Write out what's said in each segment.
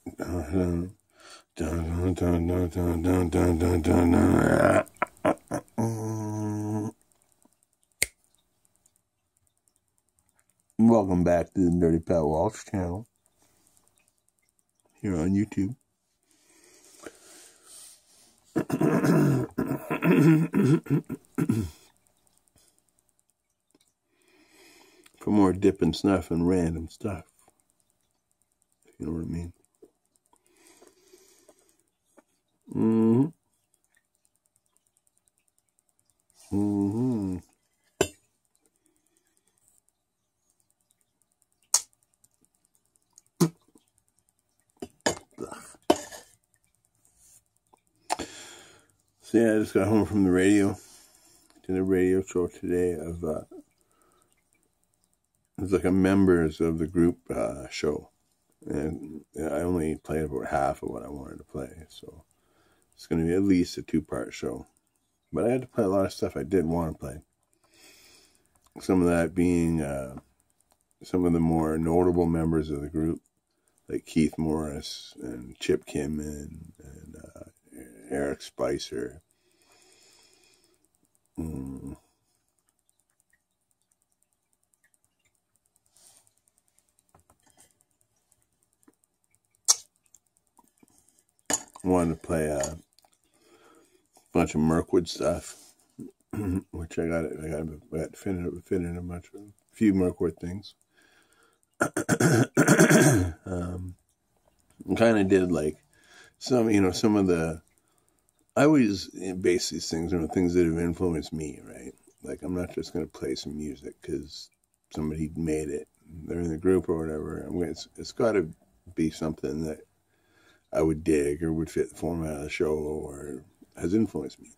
Welcome back to the Dirty Pat Walsh channel here on YouTube. For more dip and snuff and random stuff. You know what I mean? So yeah, I just got home from the radio. Did a radio show today of it's like a members of the group show, and I only played about half of what I wanted to play, so it's going to be at least a 2-part show. But I had to play a lot of stuff I did want to play. Some of that being some of the more notable members of the group, like Keith Morris and Chip Kinman and Eric Spicer. Wanted to play a bunch of Mirkwood stuff, which I got to fit in a few Mirkwood things. Kind of did like some of the. I always base these things on things that have influenced me, right? Like, I'm not just going to play some music because somebody made it, they're in the group or whatever. It's got to be something that I would dig or would fit the format of the show or has influenced me,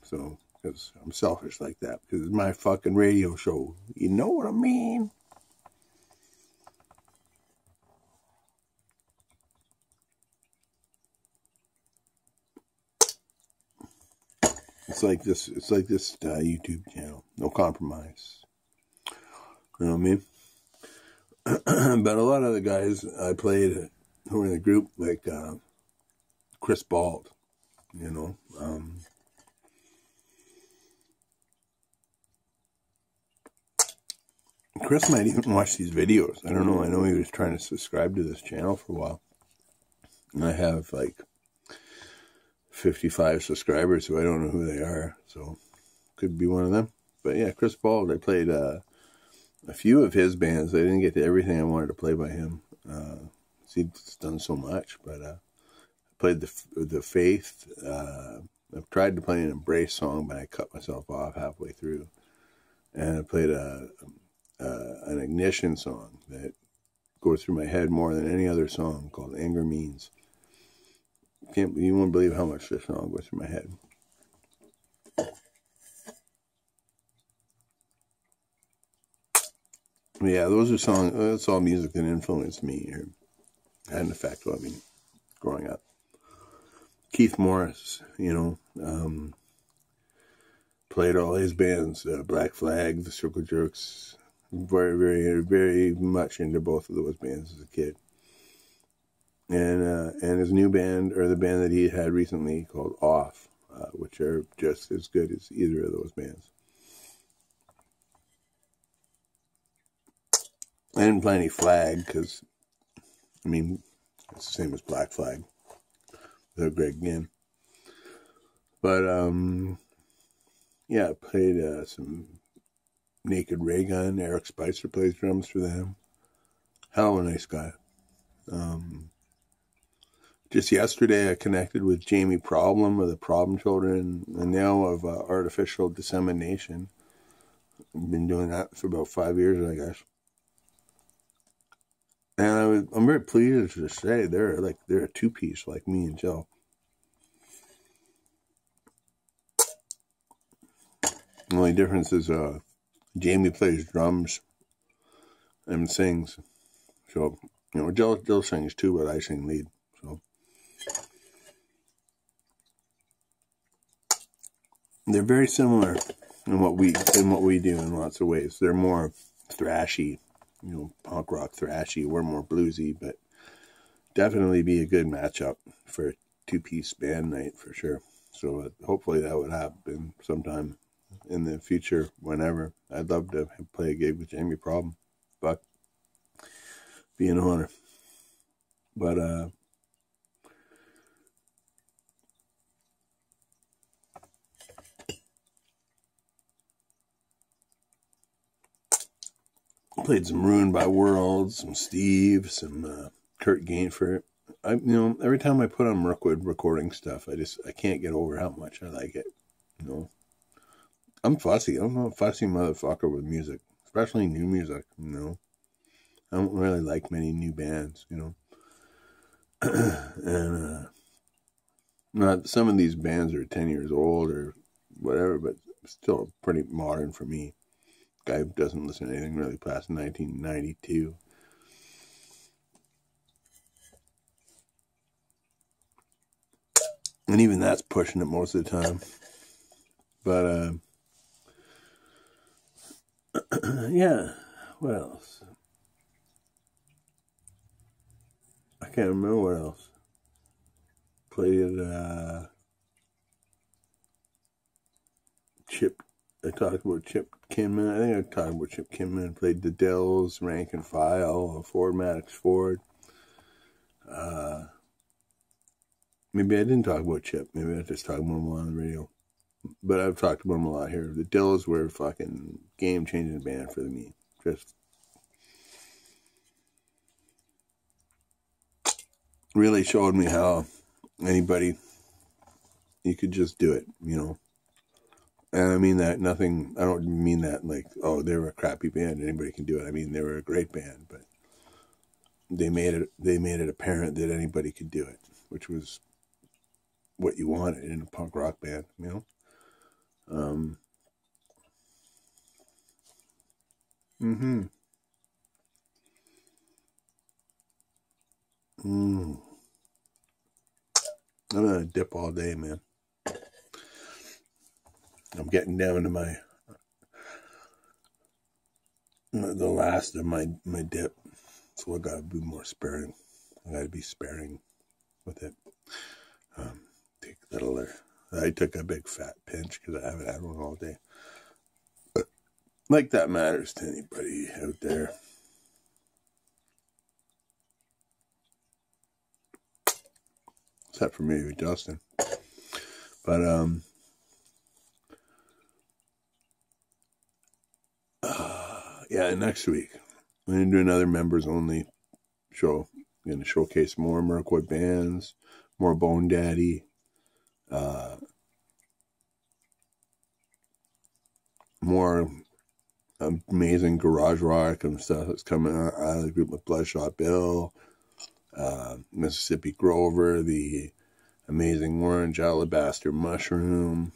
So, because I'm selfish like that, because it's my fucking radio show. You know what I mean? It's like this YouTube channel. No compromise. You know what I mean? But a lot of the guys I played who were in the group, like Chris Bald, Chris might even watch these videos. I don't know. I know he was trying to subscribe to this channel for a while. And I have like 55 subscribers who I don't know who they are. So could be one of them. But yeah, Chris Bald, I played a few of his bands. I didn't get to everything I wanted to play by him. He's done so much, but I played the Faith. I've tried to play an Embrace song, but I cut myself off halfway through. And I played an Ignition song that goes through my head more than any other song, called Anger Means. You won't believe how much this song goes through my head. Yeah, those are songs. That's all music that influenced me or had an effect on me growing up. Keith Morris, played all his bands, Black Flag, the Circle Jerks. Very, very, very much into both of those bands as a kid. And his new band, or the band that he had recently called Off, which are just as good as either of those bands. I didn't play any Flag because, it's the same as Black Flag. They're Greg Ginn. But, yeah, I played some Naked Ray Gun. Eric Spicer plays drums for them. Hell of a nice guy. Just yesterday, I connected with Jamie Problem of the Problem Children, and now of Artificial Dissemination. I've been doing that for about 5 years, I guess. And I'm very pleased to say they're a two-piece like me and Joe. The only difference is Jamie plays drums and sings. So, Joe sings too, but I sing lead. So they're very similar in what we do in lots of ways. They're more thrashy, punk rock thrashy. We're more bluesy, but definitely be a good matchup for a two-piece band night for sure. So hopefully that would happen sometime in the future, whenever. I'd love to play a gig with Jamie Problem, but be an honor. But played some Ruined by Worlds, some Steve, some Kurt Gainford. Every time I put on Mirkwood recording stuff, I can't get over how much I like it. I'm fussy. I'm a fussy motherfucker with music, especially new music. I don't really like many new bands. And not some of these bands are 10 years old or whatever, but still pretty modern for me. Guy who doesn't listen to anything really past 1992. And even that's pushing it most of the time. But, yeah, what else? I can't remember what else. Played Chip. I talked about Chip Kinman. I think I talked about Chip Kinman. Played the Dells, Rank and File, Ford Maddox Ford. Maybe I didn't talk about Chip. Maybe I just talked about him on the radio. But I've talked about him a lot here. The Dills were a fucking game-changing band for me. Just really showed me how anybody, you could just do it, And I mean that I don't mean that like, oh, they were a crappy band, anybody can do it. I mean, they were a great band, but they made it apparent that anybody could do it, which was what you wanted in a punk rock band, I'm gonna dip all day, man. I'm getting down to the last of my dip, so I gotta be more sparing. I gotta be sparing with it. Take a little. I took a big fat pinch because I haven't had one all day. But like that matters to anybody out there. Except for maybe Justin. But yeah, next week I'm gonna do another members only show. I'm gonna showcase more Mirkwood bands, more Bone Daddy, more amazing garage rock and stuff that's coming out of the group with Bloodshot Bill, Mississippi Grover, the Amazing Orange, Alabaster Mushroom.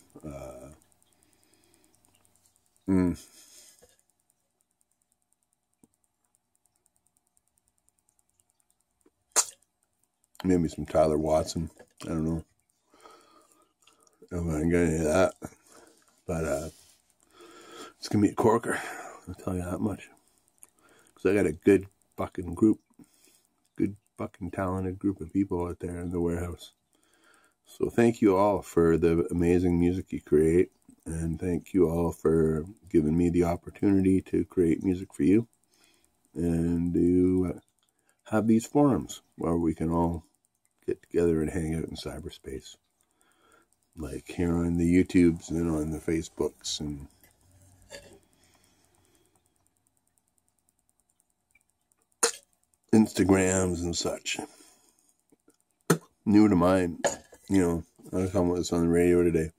Maybe some Tyler Watson. I don't know. I'm not get any of that. But it's going to be a corker. I'll tell you that much. Because I got a good fucking group. Good fucking talented group of people out there in the warehouse. So thank you all for the amazing music you create. And thank you all for giving me the opportunity to create music for you. And to have these forums where we can all get together and hang out in cyberspace. Like here on the YouTubes and on the Facebooks and Instagrams and such. New to mine, I was talking about this on the radio today.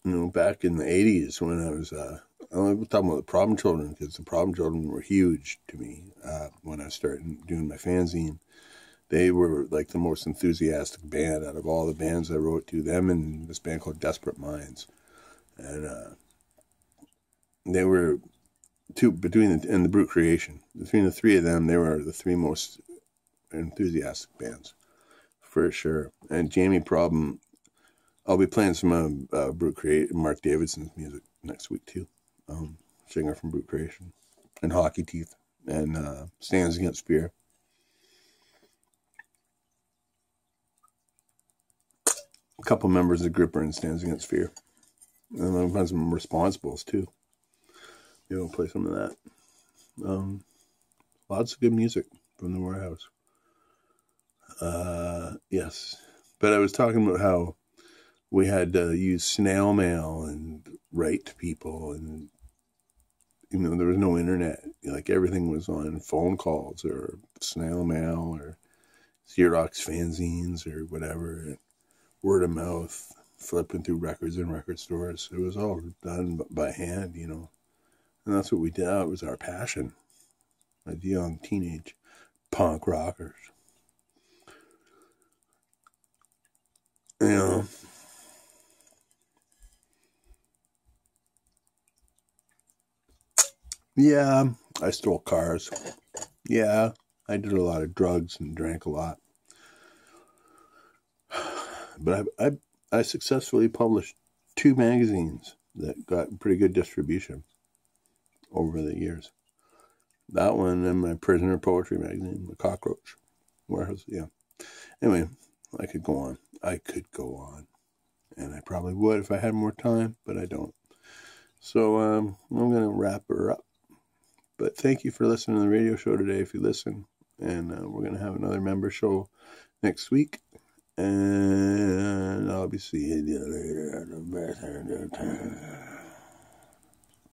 Back in the 80s when I was talking about the Problem Children, because the Problem Children were huge to me when I started doing my fanzine. They were like the most enthusiastic band out of all the bands I wrote to. Them and this band called Desperate Minds. And they were between the Brute Creation. Between the three of them, they were the three most enthusiastic bands, for sure. And Jamie Problem, I'll be playing some Brute Creation, Mark Davidson's music next week too. Singer from Brute Creation. And Hockey Teeth. And Stands Against Fear. couple members of the group are in Stands Against Fear. And I've had some Responsibles, too. Maybe we'll play some of that. Lots of good music from the warehouse. Yes. But I was talking about how we had to use snail mail and write to people, and there was no internet. Like, everything was on phone calls or snail mail or Xerox fanzines or whatever, and word of mouth, flipping through records in record stores. It was all done by hand, and that's what we did. It was our passion as young teenage punk rockers. Yeah, I stole cars. Yeah, I did a lot of drugs and drank a lot. But I successfully published 2 magazines that got pretty good distribution over the years. That one and my prisoner poetry magazine, The Cockroach Warehouse. Yeah. Anyway, I could go on. And I probably would if I had more time, but I don't. So I'm going to wrap her up. But thank you for listening to the radio show today, if you listen. And we're going to have another member show next week. And I'll be seeing you later.